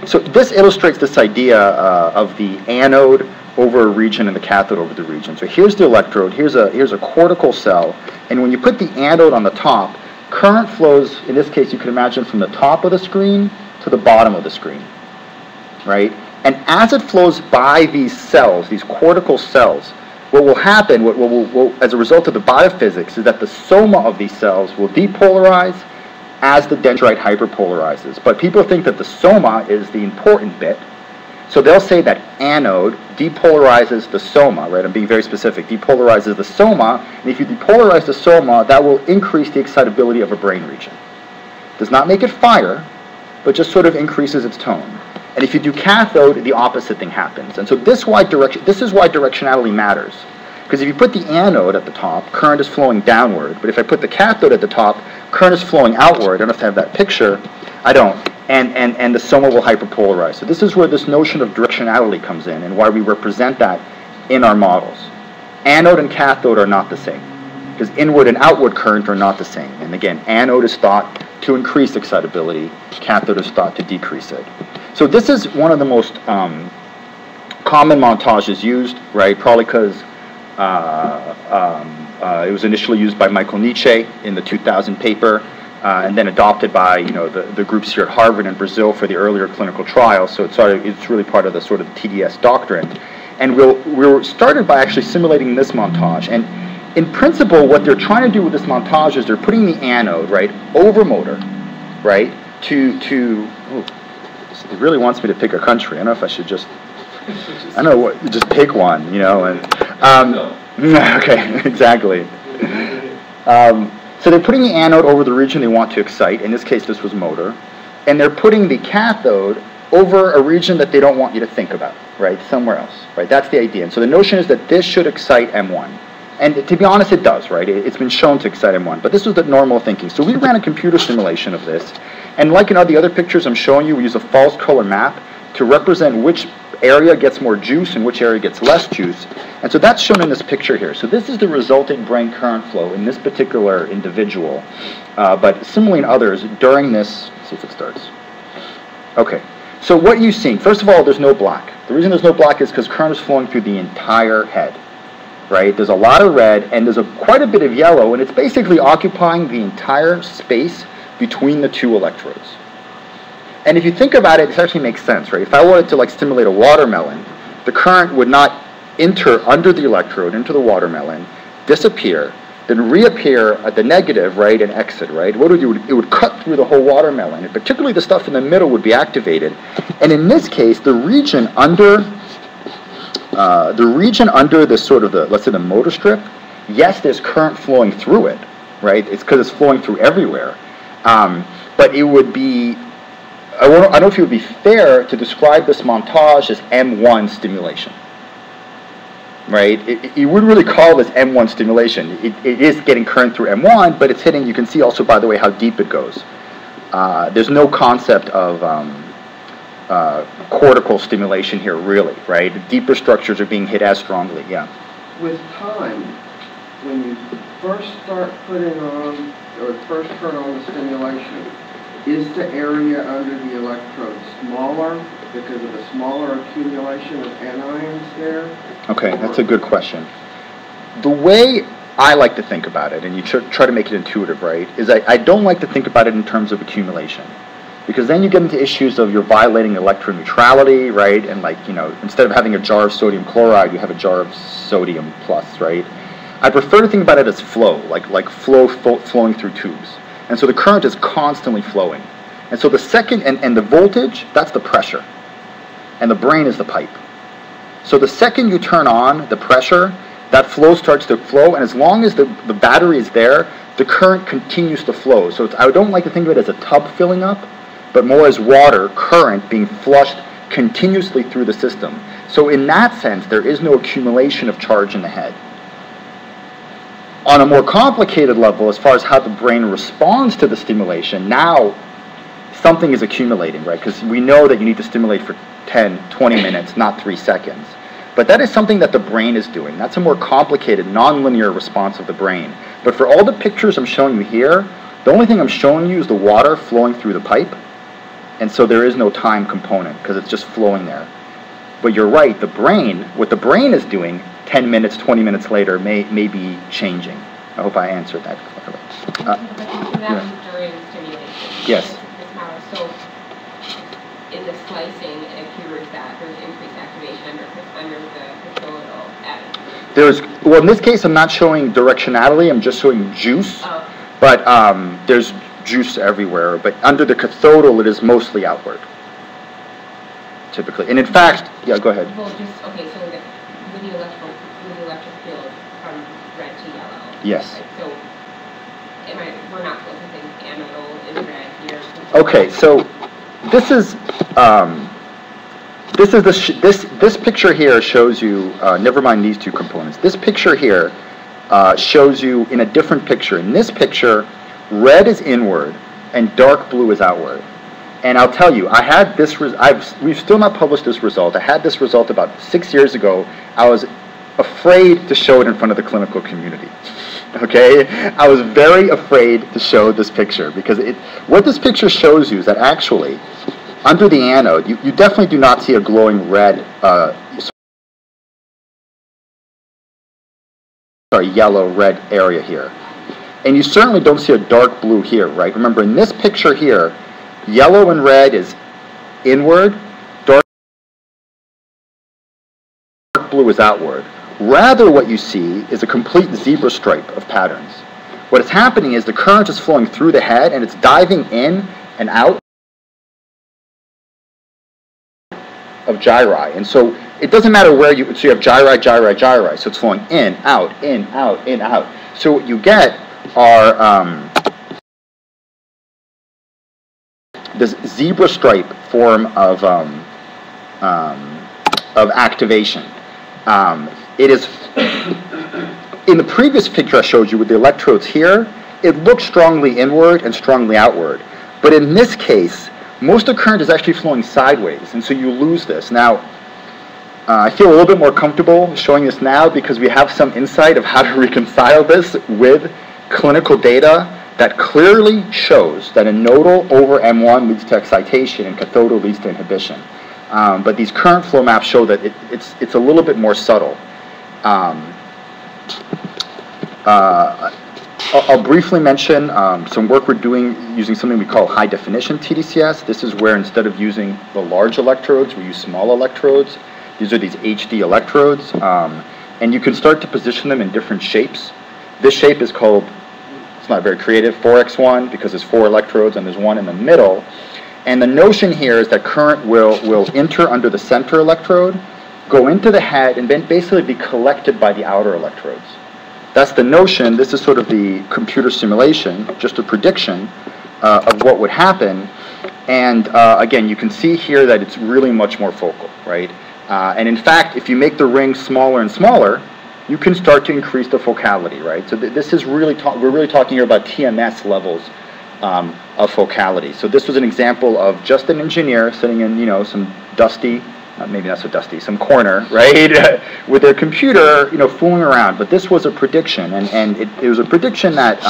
So this illustrates this idea of the anode over a region and the cathode over the region. So here's the electrode, here's a cortical cell, and when you put the anode on the top, current flows, in this case you can imagine from the top of the screen to the bottom of the screen, right? And as it flows by these cells, these cortical cells, what will happen, as a result of the biophysics, is that the soma of these cells will depolarize as the dendrite hyperpolarizes. But people think that the soma is the important bit. So they'll say that anode depolarizes the soma, right? I'm being very specific. Depolarizes the soma, and if you depolarize the soma, that will increase the excitability of a brain region. Does not make it fire, but just sort of increases its tone. And if you do cathode, the opposite thing happens. And so this is why directionality matters. Because if you put the anode at the top, current is flowing downward. But if I put the cathode at the top, current is flowing outward. I don't have to have that picture. I don't. And the soma will hyperpolarize. So this is where this notion of directionality comes in and why we represent that in our models. Anode and cathode are not the same. Because inward and outward current are not the same. And again, anode is thought to increase excitability. Cathode is thought to decrease it. So this is one of the most common montages used, right? Probably because it was initially used by Michael Nietzsche in the 2000 paper, and then adopted by the groups here at Harvard and Brazil for the earlier clinical trials. So it's really part of the sort of TDS doctrine. And we were started by actually simulating this montage. And in principle, what they're trying to do with this montage is they're putting the anode, right, over motor, right, it really wants me to pick a country. I don't know if I should just pick one, okay, exactly. So they're putting the anode over the region they want to excite. In this case, this was motor. And they're putting the cathode over a region that they don't want you to think about, right, somewhere else, right? That's the idea. And so the notion is that this should excite M1. And to be honest, it does, right? It's been shown to excite M1. But this was the normal thinking. So we ran a computer simulation of this. And like in all the other pictures I'm showing you, we use a false color map to represent which area gets more juice and which area gets less juice. And so that's shown in this picture here. So this is the resulting brain current flow in this particular individual. But similarly in others, during this, let's see if it starts. Okay, so what are you seeing? First of all, there's no black. The reason there's no black is because current is flowing through the entire head. Right? There's a lot of red and there's quite a bit of yellow, and it's basically occupying the entire space between the two electrodes. And if you think about it, this actually makes sense, right? If I wanted to stimulate a watermelon, the current would not enter under the electrode into the watermelon, disappear, then reappear at the negative, right, and exit, right? What would it do? It would cut through the whole watermelon, and particularly the stuff in the middle would be activated. And in this case, the region under this sort of let's say the motor strip, yes, there's current flowing through it, right? It's because it's flowing through everywhere. But it would be, I don't know if it would be fair to describe this montage as M1 stimulation, right? You wouldn't really call this M1 stimulation. It is getting current through M1, but it's hitting, you can see also, by the way, how deep it goes. There's no concept of cortical stimulation here, really, right? The deeper structures are being hit as strongly, yeah. With time, when you first start putting on, or first turn on the stimulation, is the area under the electrode smaller because of the smaller accumulation of anions there? Okay, that's a good question. The way I like to think about it, and you try to make it intuitive, right, is I don't like to think about it in terms of accumulation. Because then you get into issues of you're violating electron neutrality, right? And instead of having a jar of sodium chloride, you have a jar of sodium plus, right? I prefer to think about it as flow, like flow flowing through tubes. And so the current is constantly flowing. And so the second, and the voltage, that's the pressure. And the brain is the pipe. So the second you turn on the pressure, that flow starts to flow, and as long as the battery is there, the current continues to flow. So I don't like to think of it as a tub filling up, but more as water, current being flushed continuously through the system. So in that sense, there is no accumulation of charge in the head. On a more complicated level, as far as how the brain responds to the stimulation, now something is accumulating, right? Because we know that you need to stimulate for 10, 20 minutes, not 3 seconds. But that is something that the brain is doing. That's a more complicated, nonlinear response of the brain. But for all the pictures I'm showing you here, the only thing I'm showing you is the water flowing through the pipe. And so there is no time component because it's just flowing there. But you're right, the brain, what the brain is doing 10 minutes, 20 minutes later may be changing. I hope I answered that clearly. That was during stimulation. Yes. So in the slicing, it appears that there's increased activation under the cathodial. Well, in this case, I'm not showing directionality. I'm just showing juice. Oh. But there's juice everywhere. But under the cathodial, it is mostly outward, typically. And in fact, yeah, go ahead. Well, just okay. So with the electric field from red to yellow. Yes. Right? So we're not supposed to think anodal is red here. Okay, so this picture here shows you. Never mind these two components. This picture here shows you in a different picture. In this picture, red is inward and dark blue is outward. And I'll tell you, I had this. We've still not published this result. I had this result about 6 years ago. I was afraid to show it in front of the clinical community. Okay, I was very afraid to show this picture because what this picture shows you is that actually, under the anode, you definitely do not see a glowing red, yellow-red area here. And you certainly don't see a dark blue here, right? Remember, in this picture here, yellow and red is inward, dark blue is outward. Rather, what you see is a complete zebra stripe of patterns. What is happening is the current is flowing through the head and it's diving in and out of gyri. And so it doesn't matter where so you have gyri, gyri, gyri. So it's flowing in, out, in, out, in, out. So what you get are this zebra stripe form of activation. It is, in the previous picture I showed you with the electrodes here, it looks strongly inward and strongly outward. But in this case, most of the current is actually flowing sideways, and so you lose this. Now, I feel a little bit more comfortable showing this now because we have some insight of how to reconcile this with clinical data that clearly shows that a nodal over M1 leads to excitation and cathodal leads to inhibition. But these current flow maps show that it's a little bit more subtle. I'll briefly mention some work we're doing using something we call high definition TDCS. This is where instead of using the large electrodes, we use small electrodes. These are these HD electrodes. And you can start to position them in different shapes. This shape is called, it's not very creative, 4x1 because there's 4 electrodes and there's one in the middle. And the notion here is that current will enter under the center electrode, go into the head, and then basically be collected by the outer electrodes. That's the notion. This is sort of the computer simulation, just a prediction of what would happen. And again, you can see here that it's really much more focal, right? And in fact, if you make the ring smaller and smaller, you can start to increase the focality, right? So this is really, we're really talking here about TMS levels of focality. So this was an example of just an engineer sitting in, some dusty, maybe not so dusty, some corner, right, with their computer, fooling around. But this was a prediction, and it was a prediction that,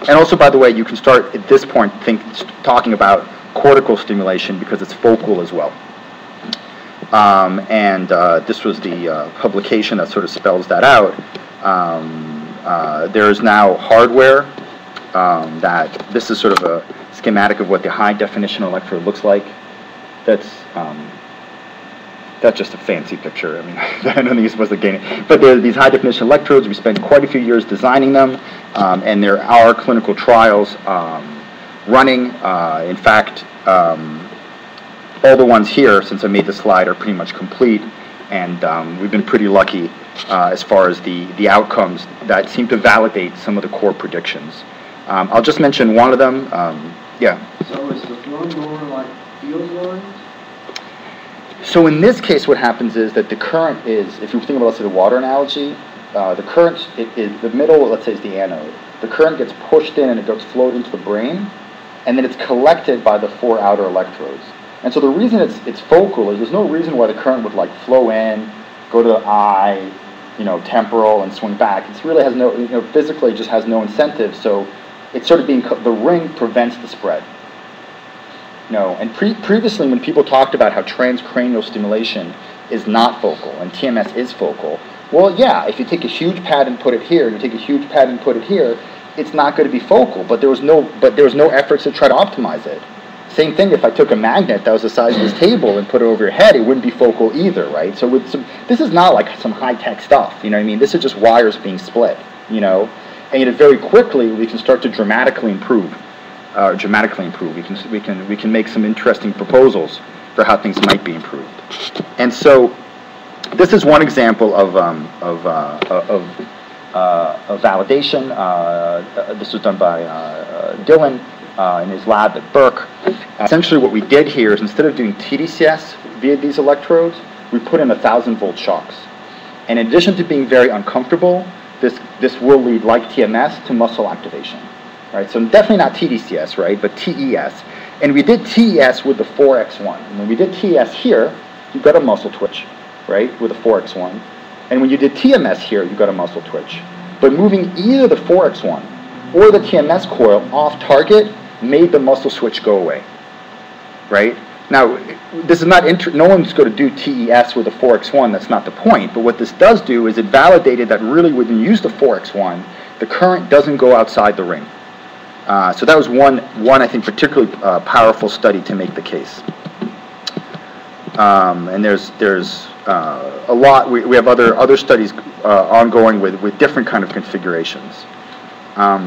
and also, by the way, you can start at this point talking about cortical stimulation because it's focal as well. This was the publication that sort of spells that out. There is now hardware that this is sort of a schematic of what the high definition electrode looks like. That's just a fancy picture. I mean, I don't think you're supposed to gain it. But there are these high definition electrodes. We spent quite a few years designing them, and there are clinical trials running. In fact, all the ones here, since I made the slide, are pretty much complete, and we've been pretty lucky as far as the outcomes that seem to validate some of the core predictions. I'll just mention one of them. Yeah. So is the flow more like field lines? So in this case, what happens is that the current is, if you think about, let's say, the water analogy, the current is the middle, let's say, is the anode. The current gets pushed in and it gets flowed into the brain, and then it's collected by the 4 outer electrodes. And so the reason it's focal is there's no reason why the current would flow in, go to the eye, temporal, and swing back. It really has no, physically it just has no incentive. So it's sort of the ring prevents the spread. No, and previously when people talked about how transcranial stimulation is not focal and TMS is focal, well, yeah, if you take a huge pad and put it here, and you take a huge pad and put it here, it's not going to be focal. But there was no efforts to try to optimize it. Same thing if I took a magnet that was the size of this table and put it over your head, it wouldn't be focal either, right? So this is not like some high-tech stuff, you know what I mean? This is just wires being split, you know? And yet very quickly we can start to dramatically improve. We can make some interesting proposals for how things might be improved. And so this is one example of validation. This was done by Dylan in his lab at Berk. Essentially what we did here is instead of doing TDCS via these electrodes, we put in 1,000-volt shocks. And in addition to being very uncomfortable, this will lead, like TMS, to muscle activation. Right, so definitely not TDCS, right, but TES. And we did TES with the 4x1. And when we did TES here, you got a muscle twitch, right, with the 4x1. And when you did TMS here, you got a muscle twitch. But moving either the 4x1 or the TMS coil off target made the muscle switch go away, right? Now, this is not, no one's going to do TES with the 4x1, that's not the point. But what this does do is it validated that really when you use the 4x1, the current doesn't go outside the ring. So that was one I think particularly powerful study to make the case. And there's a lot. We have other studies ongoing with different kind of configurations. All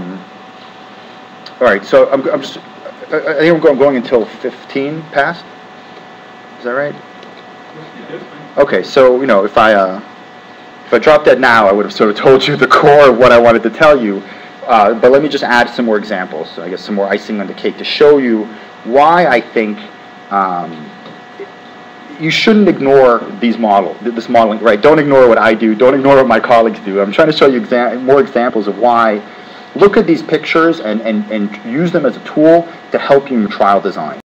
right. So I think I'm going until 15 past. Is that right? Okay. So you know if I dropped that now, I would have sort of told you the core of what I wanted to tell you. But let me just add some more examples, so I guess some more icing on the cake to show you why I think you shouldn't ignore this modeling, right? Don't ignore what I do. Don't ignore what my colleagues do. I'm trying to show you more examples of why. Look at these pictures and use them as a tool to help you in your trial design.